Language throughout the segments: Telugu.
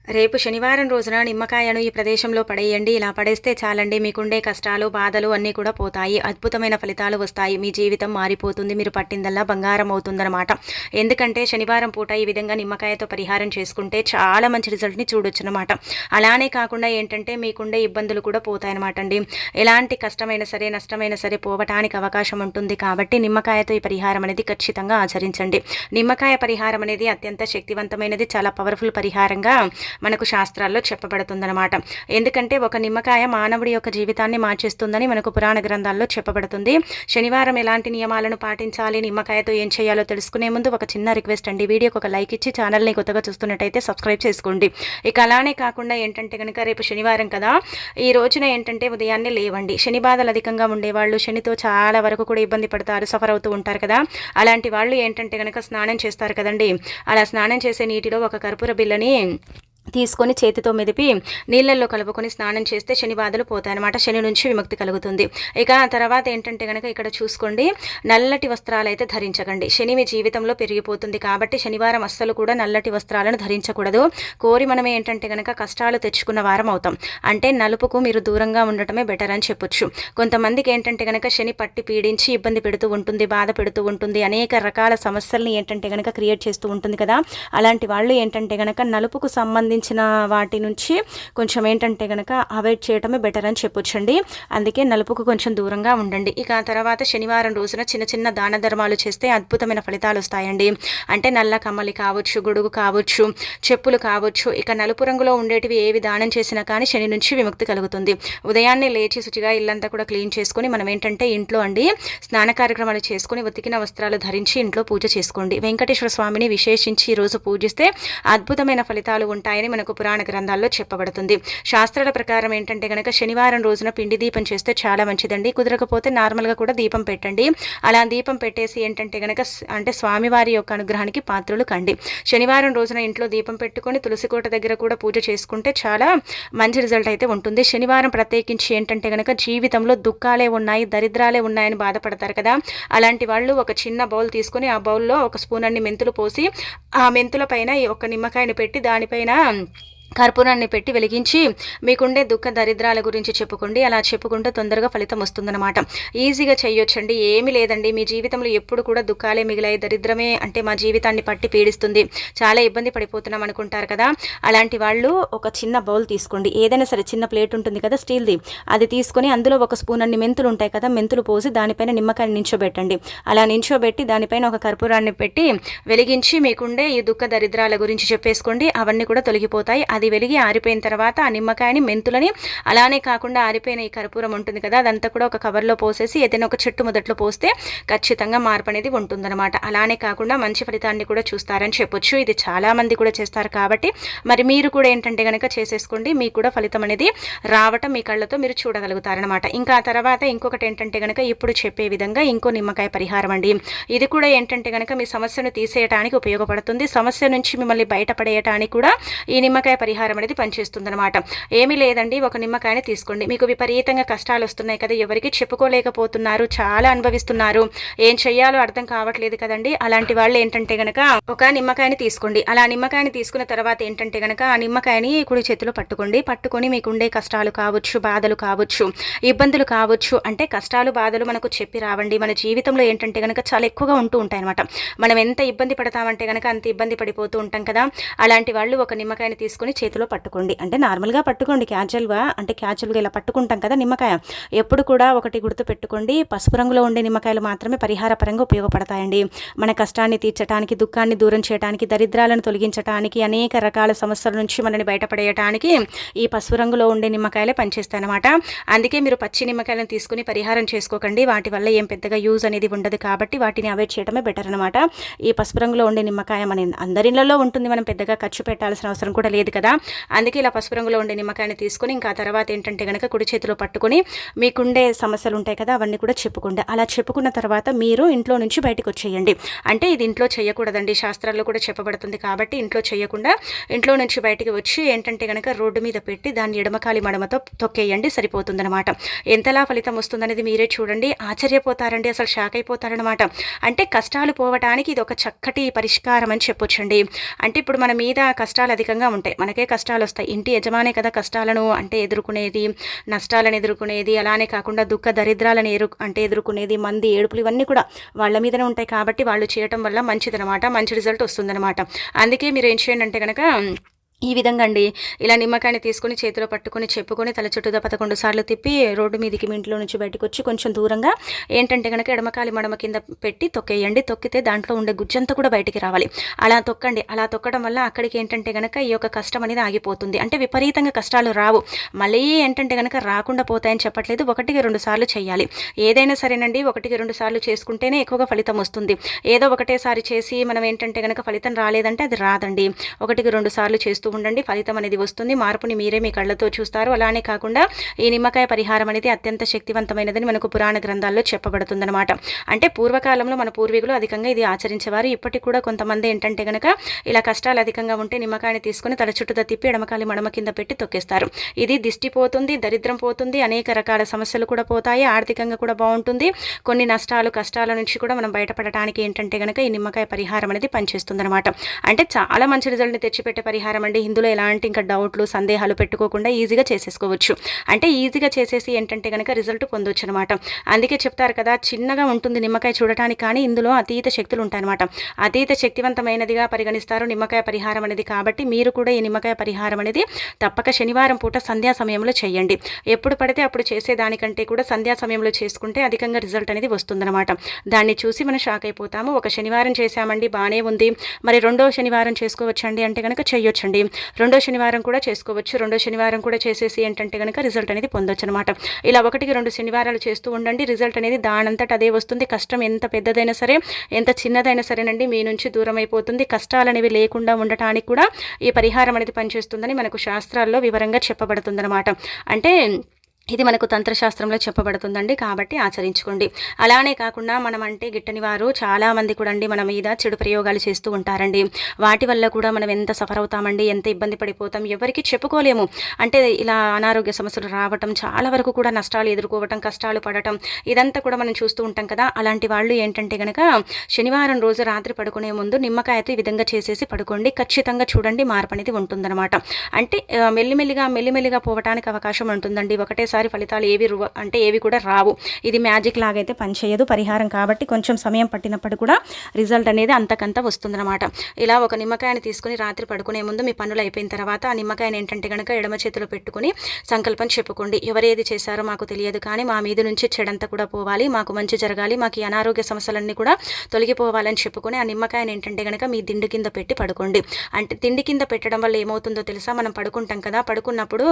రేపు శనివారం రోజున నిమ్మకాయను ఈ ప్రదేశంలో పడేయండి. ఇలా పడేస్తే చాలండి, మీకుండే కష్టాలు, బాధలు అన్నీ కూడా పోతాయి. అద్భుతమైన ఫలితాలు వస్తాయి. మీ జీవితం మారిపోతుంది. మీరు పట్టిందల్లా బంగారం అవుతుందన్నమాట. ఎందుకంటే శనివారం పూట ఈ విధంగా నిమ్మకాయతో పరిహారం చేసుకుంటే చాలా మంచి రిజల్ట్ని చూడొచ్చనమాట. అలానే కాకుండా ఏంటంటే మీకుండే ఇబ్బందులు కూడా పోతాయన్నమాట అండి. ఎలాంటి కష్టమైనా సరే, నష్టమైనా సరే పోవటానికి అవకాశం ఉంటుంది. కాబట్టి నిమ్మకాయతో ఈ పరిహారం అనేది ఖచ్చితంగా ఆచరించండి. నిమ్మకాయ పరిహారం అనేది అత్యంత శక్తివంతమైనది, చాలా పవర్ఫుల్ పరిహారంగా మనకు శాస్త్రాల్లో చెప్పబడుతుందన్నమాట. ఎందుకంటే ఒక నిమ్మకాయ మానవుడి యొక్క జీవితాన్ని మార్చేస్తుందని మనకు పురాణ గ్రంథాల్లో చెప్పబడుతుంది. శనివారం ఎలాంటి నియమాలను పాటించాలి, నిమ్మకాయతో ఏం చేయాలో తెలుసుకునే ముందు ఒక చిన్న రిక్వెస్ట్ అండి. వీడియోకి ఒక లైక్ ఇచ్చి ఛానల్ని కొత్తగా చూస్తున్నట్టయితే సబ్స్క్రైబ్ చేసుకోండి. ఇక అలానే కాకుండా ఏంటంటే కనుక రేపు శనివారం కదా, ఈ రోజున ఏంటంటే ఉదయాన్నే లేవండి. శని బాధలు అధికంగా ఉండేవాళ్ళు, శనితో చాలా వరకు కూడా ఇబ్బంది పడతారు, సఫర్ అవుతూ ఉంటారు కదా. అలాంటి వాళ్ళు ఏంటంటే కనుక స్నానం చేస్తారు కదండి. అలా స్నానం చేసే నీటిలో ఒక కర్పూర బిళ్ళని తీసుకొని చేతితో మెదిపి నీళ్ళల్లో కలుపుకొని స్నానం చేస్తే శని బాధలు పోతాయన్నమాట. శని నుంచి విముక్తి కలుగుతుంది. ఇక తర్వాత ఏంటంటే కనుక ఇక్కడ చూసుకోండి, నల్లటి వస్త్రాలు అయితే ధరించకండి. శని మీ జీవితంలో పెరిగిపోతుంది కాబట్టి శనివారం అస్సలు కూడా నల్లటి వస్త్రాలను ధరించకూడదు. కోరి మనం ఏంటంటే కనుక కష్టాలు తెచ్చుకున్న వారం అవుతాం. అంటే నలుపుకు మీరు దూరంగా ఉండటమే బెటర్ అని చెప్పొచ్చు. కొంతమందికి ఏంటంటే కనుక శని పట్టి పీడించి ఇబ్బంది పెడుతూ ఉంటుంది, బాధ పెడుతూ ఉంటుంది, అనేక రకాల సమస్యల్ని ఏంటంటే కనుక క్రియేట్ చేస్తూ ఉంటుంది కదా. అలాంటి వాళ్ళు ఏంటంటే కనుక నలుపుకు సంబంధించిన వాటి నుంచి కొంచెం ఏంటంటే కనుక అవాయిడ్ చేయటమే బెటర్ అని చెప్పొచ్చండి. అందుకే నలుపుకు కొంచెం దూరంగా ఉండండి. ఇక తర్వాత శనివారం రోజున చిన్న చిన్న దాన ధర్మాలు చేస్తే అద్భుతమైన ఫలితాలు వస్తాయండి. అంటే నల్ల కమ్మలి కావచ్చు, గొడుగు కావచ్చు, చెప్పులు కావచ్చు. ఇక నలుపు రంగులో ఉండేటివి ఏవి దానం చేసినా కానీ శని నుంచి విముక్తి కలుగుతుంది. ఉదయాన్నే లేచి శుచిగా ఇల్లంతా కూడా క్లీన్ చేసుకొని మనం ఏంటంటే ఇంట్లో అండి స్నాన కార్యక్రమాలు చేసుకుని ఉతికిన వస్త్రాలు ధరించి ఇంట్లో పూజ చేసుకోండి. వెంకటేశ్వర స్వామిని విశేషించి ఈరోజు పూజిస్తే అద్భుతమైన ఫలితాలు ఉంటాయని మనకు పురాణ గ్రంథాల్లో చెప్పబడుతుంది. శాస్త్రాల ప్రకారం ఏంటంటే కనుక శనివారం రోజున పిండి దీపం చేస్తే చాలా మంచిదండి. కుదరకపోతే నార్మల్గా కూడా దీపం పెట్టండి. అలా దీపం పెట్టేసి ఏంటంటే కనుక అంటే స్వామివారి యొక్క అనుగ్రహానికి పాత్రలు కండి. శనివారం రోజున ఇంట్లో దీపం పెట్టుకొని తులసి కోట దగ్గర కూడా పూజ చేసుకుంటే చాలా మంచి రిజల్ట్ అయితే ఉంటుంది. శనివారం ప్రత్యేకించి ఏంటంటే కనుక జీవితంలో దుఃఖాలే ఉన్నాయి, దరిద్రాలే ఉన్నాయని బాధపడతారు కదా. అలాంటి వాళ్ళు ఒక చిన్న బౌల్ తీసుకొని ఆ బౌల్లో ఒక స్పూన్ అన్ని మెంతులు పోసి ఆ మెంతుల పైన ఒక నిమ్మకాయని పెట్టి దానిపైన కర్పూరాన్ని పెట్టి వెలిగించి మీకుండే దుఃఖ దరిద్రాల గురించి చెప్పుకోండి. అలా చెప్పుకుంటే తొందరగా ఫలితం వస్తుందన్నమాట. ఈజీగా చేయొచ్చండి, ఏమీ లేదండి. మీ జీవితంలో ఎప్పుడు కూడా దుఃఖాలే మిగిలాయి, దరిద్రమే అంటే మా జీవితాన్ని పట్టి పీడిస్తుంది, చాలా ఇబ్బంది పడిపోతున్నాం అనుకుంటారు కదా. అలాంటి వాళ్ళు ఒక చిన్న బౌల్ తీసుకోండి. ఏదైనా సరే చిన్న ప్లేట్ ఉంటుంది కదా స్టీల్ది, అది తీసుకొని అందులో ఒక స్పూన్ అన్ని మెంతులు ఉంటాయి కదా, మెంతులు పోసి దానిపైన నిమ్మకాయని నించోబెట్టండి. అలా నించోబెట్టి దానిపైన ఒక కర్పూరాన్ని పెట్టి వెలిగించి మీకుండే ఈ దుఃఖ దరిద్రాల గురించి చెప్పేసుకోండి. అవన్నీ కూడా తొలగిపోతాయి. అది వెలిగి ఆరిపోయిన తర్వాత ఆ నిమ్మకాయని, మెంతులని, అలానే కాకుండా ఆరిపోయిన ఈ కర్పూరం ఉంటుంది కదా అదంతా కూడా ఒక కవర్లో పోసేసి ఏదైనా ఒక చెట్టు మొదట్లో పోస్తే ఖచ్చితంగా మార్పు అనేది ఉంటుందన్నమాట. అలానే కాకుండా మంచి ఫలితాన్ని కూడా చూస్తారని చెప్పొచ్చు. ఇది చాలా మంది కూడా చేస్తారు కాబట్టి మరి మీరు కూడా ఏంటంటే కనుక చేసేసుకోండి. మీకు కూడా ఫలితం అనేది రావటం మీ కళ్ళతో మీరు చూడగలుగుతారనమాట. ఇంకా ఆ తర్వాత ఇంకొకటి ఏంటంటే కనుక ఇప్పుడు చెప్పే విధంగా ఇంకో నిమ్మకాయ పరిహారం అండి. ఇది కూడా ఏంటంటే కనుక మీ సమస్యను తీసేయడానికి ఉపయోగపడుతుంది. సమస్య నుంచి మిమ్మల్ని బయటపడేయటానికి కూడా ఈ నిమ్మకాయ పరిహారం అనేది పనిచేస్తుందన్నమాట. ఏమీ లేదండి, ఒక నిమ్మకాయని తీసుకోండి. మీకు విపరీతంగా కష్టాలు వస్తున్నాయి కదా, ఎవరికి చెప్పుకోలేకపోతున్నారు, చాలా అనుభవిస్తున్నారు, ఏం చెయ్యాలో అర్థం కావట్లేదు కదండి. అలాంటి వాళ్ళు ఏంటంటే గనక ఒక నిమ్మకాయని తీసుకోండి. అలా నిమ్మకాయని తీసుకున్న తర్వాత ఏంటంటే గనక ఆ నిమ్మకాయని కుడి చేతిలో పట్టుకోండి. పట్టుకొని మీకుండే కష్టాలు కావచ్చు, బాధలు కావచ్చు, ఇబ్బందులు కావచ్చు, అంటే కష్టాలు బాధలు మనకు చెప్పి రావండి. మన జీవితంలో ఏంటంటే గనక చాలా ఎక్కువగా ఉంటూ ఉంటాయి అనమాట. మనం ఎంత ఇబ్బంది పడతామంటే గనక అంత ఇబ్బంది పడిపోతూ ఉంటాం కదా. అలాంటి వాళ్ళు ఒక నిమ్మకాయని తీసుకొని చేతిలో పట్టుకోండి. అంటే నార్మల్గా పట్టుకోండి, క్యాజువల్గా ఇలా పట్టుకుంటాం కదా నిమ్మకాయ. ఎప్పుడు కూడా ఒకటి గుర్తు పెట్టుకోండి, పసుపు రంగులో ఉండే నిమ్మకాయలు మాత్రమే పరిహార పరంగా ఉపయోగపడతాయండి. మన కష్టాన్ని తీర్చడానికి, దుఃఖాన్ని దూరం చేయడానికి, దరిద్రాలను తొలగించడానికి, అనేక రకాల సమస్యల నుంచి మనని బయటపడేయడానికి ఈ పసుపు రంగులో ఉండే నిమ్మకాయలే పనిచేస్తాయి అనమాట. అందుకే మీరు పచ్చి నిమ్మకాయలను తీసుకుని పరిహారం చేసుకోకండి. వాటి వల్ల ఏం పెద్దగా యూజ్ అనేది ఉండదు కాబట్టి వాటిని అవాయిడ్ చేయడమే బెటర్ అనమాట. ఈ పసుపు రంగులో ఉండే నిమ్మకాయ మన అందరిలో ఉంటుంది, మనం పెద్దగా ఖర్చు పెట్టాల్సిన అవసరం కూడా లేదు కదా. అందుకే ఇలా పసుపు రంగులో ఉండే నిమ్మకాయని తీసుకొని ఇంకా తర్వాత ఏంటంటే కనుక కుడి చేతిలో పట్టుకొని మీకుండే సమస్యలు ఉంటాయి కదా అవన్నీ కూడా చెప్పుకోండి. అలా చెప్పుకున్న తర్వాత మీరు ఇంట్లో నుంచి బయటకు వచ్చేయండి. అంటే ఇది ఇంట్లో చేయకూడదండి, శాస్త్రాల్లో కూడా చెప్పబడుతుంది కాబట్టి ఇంట్లో చేయకుండా ఇంట్లో నుంచి బయటికి వచ్చి ఏంటంటే కనుక రోడ్డు మీద పెట్టి దాన్ని ఎడమకాలి మడమతో తొక్కేయండి, సరిపోతుందన్నమాట. ఎంతలా ఫలితం వస్తుందనేది మీరే చూడండి, ఆశ్చర్యపోతారండి, అసలు షాక్ అయిపోతారనమాట. అంటే కష్టాలు పోవటానికి ఇది ఒక చక్కటి పరిష్కారం అని చెప్పొచ్చండి. అంటే ఇప్పుడు మన మీద కష్టాలు అధికంగా ఉంటాయి, మనకి మనకే కష్టాలు వస్తాయి. ఇంటి యజమానే కదా కష్టాలను అంటే ఎదుర్కొనేది, నష్టాలను ఎదుర్కొనేది, అలానే కాకుండా దుఃఖ దరిద్రాలను ఎదుర్కొనేది, మంది ఏడుపులు ఇవన్నీ కూడా వాళ్ళ మీదనే ఉంటాయి. కాబట్టి వాళ్ళు చేయటం వల్ల మంచిదనమాట, మంచి రిజల్ట్ వస్తుందన్నమాట. అందుకే మీరు ఏం చేయండి అంటే కనుక ఈ విధంగా అండి, ఇలా నిమ్మకాయని తీసుకొని చేతిలో పట్టుకొని చెప్పుకొని తల చుట్టూదా 11 సార్లు తిప్పి రోడ్డు మీదకి మీ ఇంట్లో నుంచి బయటకు వచ్చి కొంచెం దూరంగా ఏంటంటే కనుక ఎడమకాలి మడమ కింద పెట్టి తొక్కేయండి. తొక్కితే దాంట్లో ఉండే గుజ్జంతా కూడా బయటికి రావాలి. అలా తొక్కండి. అలా తొక్కడం వల్ల అక్కడికి ఏంటంటే కనుక ఈ యొక్క కష్టం అనేది ఆగిపోతుంది. అంటే విపరీతంగా కష్టాలు రావు. మళ్ళీ ఏంటంటే కనుక రాకుండా పోతాయని చెప్పట్లేదు. 1కి 2 సార్లు చేయాలి. ఏదైనా సరేనండి, 1కి 2 సార్లు చేసుకుంటేనే ఎక్కువగా ఫలితం వస్తుంది. ఏదో ఒకటేసారి చేసి మనం ఏంటంటే కనుక ఫలితం రాలేదంటే అది రాదండి. 1కి 2 సార్లు చేస్తూ ఉండండి, ఫలితం అనేది వస్తుంది. మార్పుని మీరే మీ కళ్ళతో చూస్తారు. అలానే కాకుండా ఈ నిమ్మకాయ పరిహారం అనేది అత్యంత శక్తివంతమైనదని మనకు పురాణ గ్రంథాల్లో చెప్పబడుతుందన్నమాట. అంటే పూర్వకాలంలో మన పూర్వీకులు అధికంగా ఇది ఆచరించేవారు. ఇప్పటికి కూడా కొంతమంది ఏంటంటే గనక ఇలా కష్టాలు అధికంగా ఉంటే నిమ్మకాయని తీసుకొని తల చుట్టూతో తిప్పి ఎడమకాలి మడమ కింద పెట్టి తొక్కేస్తారు. ఇది దిష్టి పోతుంది, దరిద్రం పోతుంది, అనేక రకాల సమస్యలు కూడా పోతాయి, ఆర్థికంగా కూడా బాగుంటుంది. కొన్ని నష్టాలు కష్టాల నుంచి కూడా మనం బయటపడటానికి ఏంటంటే గనక ఈ నిమ్మకాయ పరిహారం అనేది పనిచేస్తుందన్నమాట. అంటే చాలా మంచి రిజల్ట్ని తెచ్చిపెట్టే పరిహారం అండి. ఇందులో ఎలాంటి ఇంకా డౌట్లు సందేహాలు పెట్టుకోకుండా ఈజీగా చేసేసుకోవచ్చు. అంటే ఈజీగా చేసేసి ఏంటంటే కనుక రిజల్ట్ పొందొచ్చు అనమాట. అందుకే చెప్తారు కదా, చిన్నగా ఉంటుంది నిమ్మకాయ చూడటానికి, కానీ ఇందులో అతీత శక్తులు ఉంటాయన్నమాట. అతీత శక్తివంతమైనదిగా పరిగణిస్తారు నిమ్మకాయ పరిహారం అనేది. కాబట్టి మీరు కూడా ఈ నిమ్మకాయ పరిహారం అనేది తప్పక శనివారం పూట సంధ్యా సమయంలో చేయండి. ఎప్పుడు పడితే అప్పుడు చేసేదానికంటే కూడా సంధ్యా సమయంలో చేసుకుంటే అధికంగా రిజల్ట్ అనేది వస్తుందన్నమాట. దాన్ని చూసి మనం షాక్ అయిపోతాము. ఒక శనివారం చేశామండి, బాగానే ఉంది, మరి రెండో శనివారం చేసుకోవచ్చండి అంటే కనుక చేయొచ్చండి. రెండో శనివారం కూడా చేసుకోవచ్చు. రెండో శనివారం కూడా చేసేసి ఏంటంటే కనుక రిజల్ట్ అనేది పొందొచ్చు అనమాట. ఇలా 1కి 2 శనివారాలు చేస్తూ ఉండండి. రిజల్ట్ అనేది దానంతట అదే వస్తుంది. కష్టం ఎంత పెద్దదైనా సరే, ఎంత చిన్నదైనా సరేనండి, మీ నుంచి దూరం అయిపోతుంది. కష్టాలు అనేవి లేకుండా ఉండటానికి కూడా ఈ పరిహారం అనేది పనిచేస్తుందని మనకు శాస్త్రాల్లో వివరంగా చెప్పబడుతుందన్నమాట. అంటే ఇది మనకు తంత్రశాస్త్రంలో చెప్పబడుతుందండి. కాబట్టి ఆచరించుకోండి. అలానే కాకుండా మనం అంటే గిట్టని వారు చాలామంది కూడా అండి మన మీద చెడు ప్రయోగాలు చేస్తూ ఉంటారండి. వాటి వల్ల కూడా మనం ఎంత సఫర్ అవుతామండి, ఎంత ఇబ్బంది పడిపోతాం, ఎవరికి చెప్పుకోలేము. అంటే ఇలా అనారోగ్య సమస్యలు రావటం, చాలా వరకు కూడా నష్టాలు ఎదుర్కోవటం, కష్టాలు పడటం, ఇదంతా కూడా మనం చూస్తూ ఉంటాం కదా. అలాంటి వాళ్ళు ఏంటంటే కనుక శనివారం రోజు రాత్రి పడుకునే ముందు నిమ్మకాయతో ఈ విధంగా చేసేసి పడుకోండి. ఖచ్చితంగా చూడండి మార్పు అనేది ఉంటుందన్నమాట. అంటే మెల్లిమెల్లిగా పోవటానికి అవకాశం ఉంటుందండి. ఒకటేసారి ఫలితాలు ఏవి కూడా రావు. ఇది మ్యాజిక్ లాగైతే పనిచేయదు పరిహారం. కాబట్టి కొంచెం సమయం పట్టినప్పుడు కూడా రిజల్ట్ అనేది అంతకంత వస్తుందన్నమాట. ఇలా ఒక నిమ్మకాయని తీసుకుని రాత్రి పడుకునే ముందు మీ పనులు అయిపోయిన తర్వాత ఆ నిమ్మకాయని ఏంటంటే కనుక ఎడమ చేతిలో పెట్టుకుని సంకల్పం చెప్పుకోండి. ఎవరేది చేశారో మాకు తెలియదు, కానీ మా మీద నుంచి చెడంతా కూడా పోవాలి, మాకు మంచి జరగాలి, మాకు ఈ అనారోగ్య సమస్యలన్నీ కూడా తొలగిపోవాలని చెప్పుకొని ఆ నిమ్మకాయని ఏంటంటే కనుక మీ దిండు కింద పెట్టి పడుకోండి. అంటే దిండు కింద పెట్టడం వల్ల ఏమవుతుందో తెలుసా, మనం పడుకుంటాం కదా, పడుకున్నప్పుడు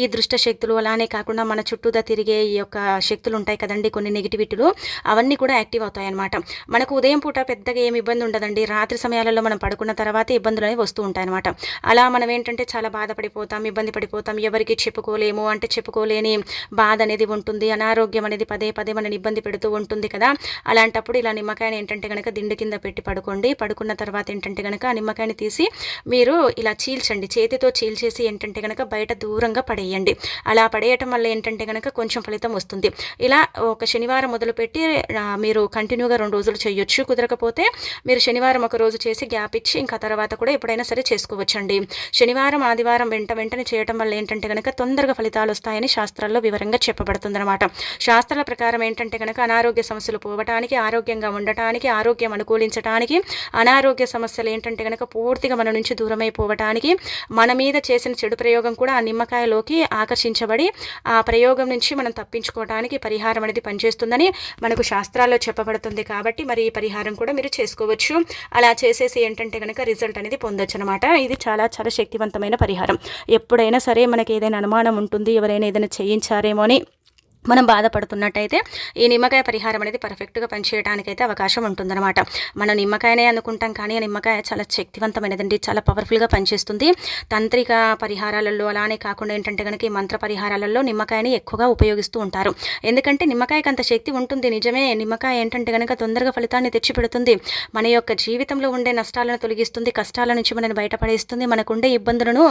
ఈ దృష్ట శక్తులు అలానే కాకుండా మన చుట్టూదా తిరిగే ఈ యొక్క శక్తులు ఉంటాయి కదండి, కొన్ని నెగిటివిటీలు, అవన్నీ కూడా యాక్టివ్ అవుతాయి అన్నమాట. మనకు ఉదయం పూట పెద్దగా ఏమి ఇబ్బంది ఉండదండి. రాత్రి సమయాలలో మనం పడుకున్న తర్వాత ఇబ్బందులు అనేవి వస్తూ ఉంటాయి అనమాట. అలా మనం ఏంటంటే చాలా బాధపడిపోతాం, ఇబ్బంది పడిపోతాం, ఎవరికి చెప్పుకోలేము, అంటే చెప్పుకోలేని బాధ అనేది ఉంటుంది. అనారోగ్యం అనేది పదే పదే మనని ఇబ్బంది పెడుతూ ఉంటుంది కదా. అలాంటప్పుడు ఇలా నిమ్మకాయని ఏంటంటే కనుక దిండు కింద పెట్టి పడుకోండి. పడుకున్న తర్వాత ఏంటంటే కనుక ఆ నిమ్మకాయని తీసి మీరు ఇలా చీల్చండి. చేతితో చీల్చేసి ఏంటంటే కనుక బయట దూరంగా పడేయండి. అలా పడేయటం వల్ల ఏంటంటే కనుక కొంచెం ఫలితం వస్తుంది. ఇలా ఒక శనివారం మొదలుపెట్టి మీరు కంటిన్యూగా 2 రోజులు చేయొచ్చు. కుదరకపోతే మీరు శనివారం ఒక రోజు చేసి గ్యాప్ ఇచ్చి ఇంకా తర్వాత కూడా ఎప్పుడైనా సరే చేసుకోవచ్చండి. శనివారం ఆదివారం వెంటనే చేయటం వల్ల ఏంటంటే కనుక తొందరగా ఫలితాలు వస్తాయని శాస్త్రాల్లో వివరంగా చెప్పబడుతుందన్నమాట. శాస్త్రాల ప్రకారం ఏంటంటే కనుక అనారోగ్య సమస్యలు పోవటానికి, ఆరోగ్యంగా ఉండటానికి, ఆరోగ్యం అనుకూలించడానికి, అనారోగ్య సమస్యలు ఏంటంటే కనుక పూర్తిగా మన నుంచి దూరమైపోవటానికి, మన మీద చేసిన చెడు ప్రయోగం కూడా ఆ నిమ్మకాయలోకి ఆకర్షించబడి ఆ ప్రయోగం నుంచి మనం తప్పించుకోవడానికి పరిహారం అనేది పనిచేస్తుందని మనకు శాస్త్రాల్లో చెప్పబడుతుంది. కాబట్టి మరి ఈ పరిహారం కూడా మీరు చేసుకోవచ్చు. అలా చేసేసి ఏంటంటే కనుక రిజల్ట్ అనేది పొందొచ్చు అనమాట. ఇది చాలా చాలా శక్తివంతమైన పరిహారం. ఎప్పుడైనా సరే మనకి ఏదైనా అనుమానం ఉంటుంది, ఎవరైనా ఏదైనా చేయించారేమో అని మనం బాధపడుతున్నట్టయితే ఈ నిమ్మకాయ పరిహారం అనేది పర్ఫెక్ట్గా పనిచేయడానికైతే అవకాశం ఉంటుందన్నమాట. మనం నిమ్మకాయనే అనుకుంటాం, కానీ ఆ నిమ్మకాయ చాలా శక్తివంతమైనదండి, చాలా పవర్ఫుల్గా పనిచేస్తుంది. తాంత్రిక పరిహారాలలో అలానే కాకుండా ఏంటంటే కనుక ఈ మంత్ర పరిహారాలలో నిమ్మకాయని ఎక్కువగా ఉపయోగిస్తూ ఉంటారు. ఎందుకంటే నిమ్మకాయకి అంత శక్తి ఉంటుంది. నిజమే, నిమ్మకాయ ఏంటంటే కనుక తొందరగా ఫలితాన్ని తెచ్చిపెడుతుంది. మన యొక్క జీవితంలో ఉండే నష్టాలను తొలగిస్తుంది, కష్టాల నుంచి మనని బయటపడేస్తుంది. మనకుండే ఇబ్బందులను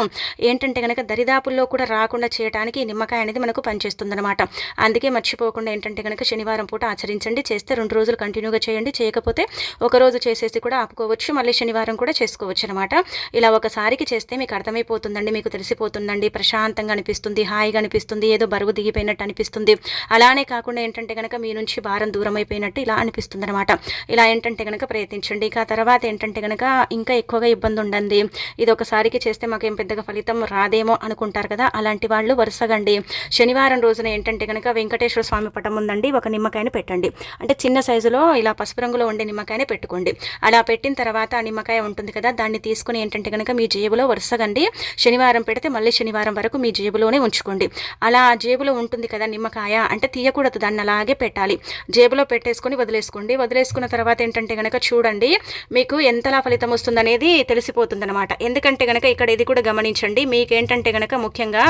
ఏంటంటే కనుక దరిదాపుల్లో కూడా రాకుండా చేయడానికి ఈ నిమ్మకాయ అనేది మనకు పనిచేస్తుంది అనమాట. అందుకే మర్చిపోకుండా ఏంటంటే కనుక శనివారం పూట ఆచరించండి. చేస్తే 2 రోజులు కంటిన్యూగా చేయండి. చేయకపోతే ఒకరోజు చేసేసి కూడా ఆపుకోవచ్చు. మళ్ళీ శనివారం కూడా చేసుకోవచ్చు అనమాట. ఇలా ఒకసారికి చేస్తే మీకు అర్థమైపోతుందండి, మీకు తెలిసిపోతుందండి. ప్రశాంతంగా అనిపిస్తుంది, హాయిగా అనిపిస్తుంది, ఏదో బరువు దిగిపోయినట్టు అనిపిస్తుంది. అలానే కాకుండా ఏంటంటే కనుక మీ నుంచి భారం దూరం అయిపోయినట్టు ఇలా అనిపిస్తుంది అనమాట. ఇలా ఏంటంటే కనుక ప్రయత్నించండి. ఇక తర్వాత ఏంటంటే కనుక ఇంకా ఎక్కువగా ఇబ్బంది ఉండండి, ఇది ఒకసారికి చేస్తే మాకేం పెద్దగా ఫలితం రాదేమో అనుకుంటారు కదా, అలాంటి వాళ్ళు వరుసగండి శనివారం రోజున ఏంటంటే కనుక వెంకటేశ్వర స్వామి పటం ఉందండి, ఒక నిమ్మకాయని పెట్టండి. అంటే చిన్న సైజులో ఇలా పసుపు రంగులో ఉండే నిమ్మకాయని పెట్టుకోండి. అలా పెట్టిన తర్వాత ఆ నిమ్మకాయ ఉంటుంది కదా, దాన్ని తీసుకుని ఏంటంటే కనుక మీ జేబులో వరుసగండి శనివారం పెడితే మళ్ళీ శనివారం వరకు మీ జేబులోనే ఉంచుకోండి. అలా జేబులో ఉంటుంది కదా నిమ్మకాయ, అంటే తీయకూడదు, దాన్ని అలాగే పెట్టాలి. జేబులో పెట్టేసుకొని వదిలేసుకోండి. వదిలేసుకున్న తర్వాత ఏంటంటే కనుక చూడండి మీకు ఎంతలా ఫలితం వస్తుందనేది తెలిసిపోతుంది అనమాట. ఎందుకంటే కనుక ఇక్కడ ఇది కూడా గమనించండి, మీకేంటంటే కనుక ముఖ్యంగా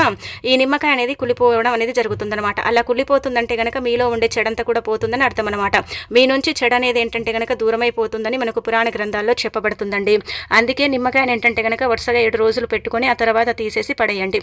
ఈ నిమ్మకాయ అనేది కులిపోవడం అనేది జరుగుతుందన్నమాట. అలా కులిపోతుందంటే కనుక మీలో ఉండే చెడంతా కూడా పోతుందని అర్థం అనమాట. మీ నుంచి చెడ అనేది ఏంటంటే కనుక దూరమైపోతుందని మనకు పురాణ గ్రంథాల్లో చెప్పబడుతుందండి. అందుకే నిమ్మకాయని ఏంటంటే కనుక వరుసగా 7 రోజులు పెట్టుకొని ఆ తర్వాత తీసేసి పడేయండి.